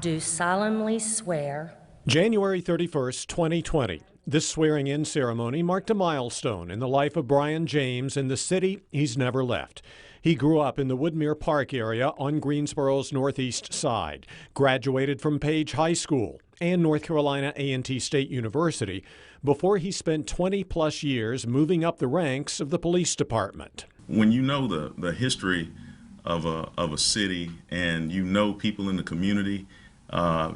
do solemnly swear. January 31st, 2020. This swearing-in ceremony marked a milestone in the life of Brian James in the city he's never left. He grew up in the Woodmere Park area on Greensboro's northeast side, graduated from Page High School and North Carolina A&T State University before he spent 20-plus years moving up the ranks of the police department. When you know the history of a city and you know people in the community,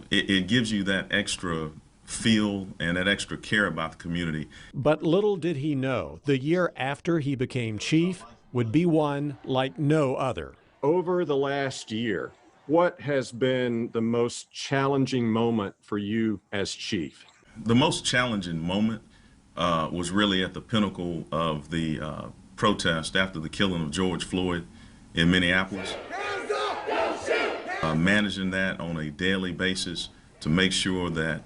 it gives you that extra feel and that extra care about the community. But little did he know, the year after he became chief would be one like no other. Over the last year, what has been the most challenging moment for you as chief? The most challenging moment was really at the pinnacle of the protest after the killing of George Floyd in Minneapolis. Managing that on a daily basis to make sure that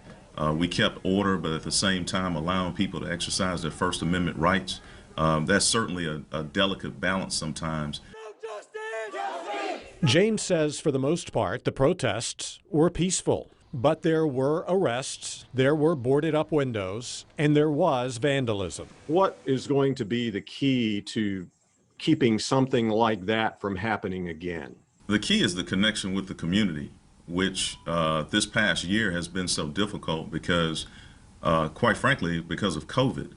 we kept order, but at the same time allowing people to exercise their First Amendment rights. That's certainly a delicate balance sometimes. James says for the most part, the protests were peaceful, but there were arrests, there were boarded up windows, and there was vandalism. What is going to be the key to keeping something like that from happening again? The key is the connection with the community, which this past year has been so difficult because, quite frankly, because of COVID.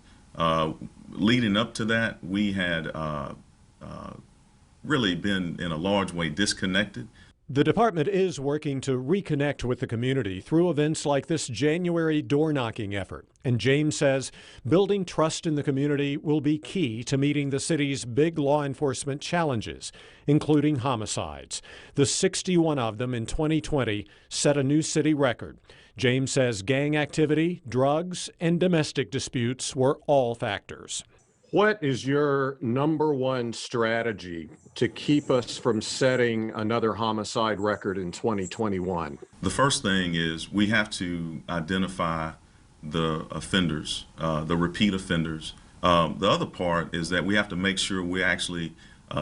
Leading up to that, we had really been in a large way disconnected. The department is working to reconnect with the community through events like this January door-knocking effort. And James says building trust in the community will be key to meeting the city's big law enforcement challenges, including homicides. The 61 of them in 2020 set a new city record. James says gang activity, drugs, and domestic disputes were all factors. What is your number one strategy to keep us from setting another homicide record in 2021? The first thing is we have to identify the offenders, the repeat offenders. The other part is that we have to make sure we're actually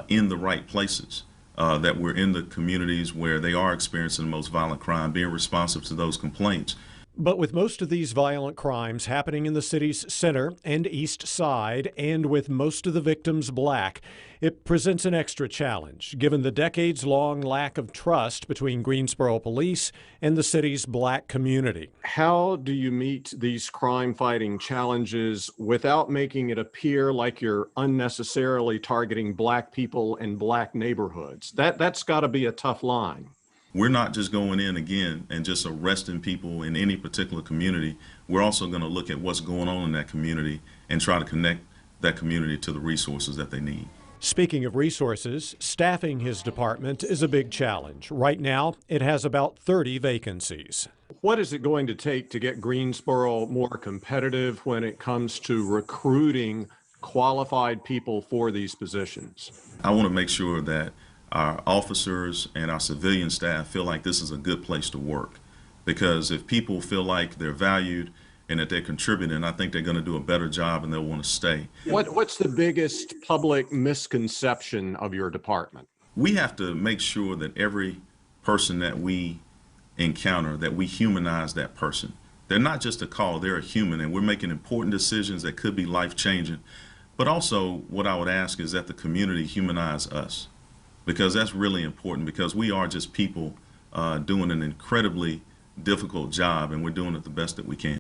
in the right places, that we're in the communities where they are experiencing the most violent crime, being responsive to those complaints. But with most of these violent crimes happening in the city's center and east side, and with most of the victims black, it presents an extra challenge, given the decades-long lack of trust between Greensboro police and the city's black community. How do you meet these crime-fighting challenges without making it appear like you're unnecessarily targeting black people in black neighborhoods? That's got to be a tough line. We're not just going in again and just arresting people in any particular community. We're also going to look at what's going on in that community and try to connect that community to the resources that they need. Speaking of resources, staffing his department is a big challenge. Right now, it has about 30 vacancies. What is it going to take to get Greensboro more competitive when it comes to recruiting qualified people for these positions? I want to make sure that our officers and our civilian staff feel like this is a good place to work. Because if people feel like they're valued and that they're contributing, I think they're going to do a better job and they'll want to stay. What's the biggest public misconception of your department? We have to make sure that every person that we encounter, that we humanize that person. They're not just a call, they're a human, and we're making important decisions that could be life-changing. But also what I would ask is that the community humanize us. Because that's really important, because we are just people doing an incredibly difficult job, and we're doing it the best that we can.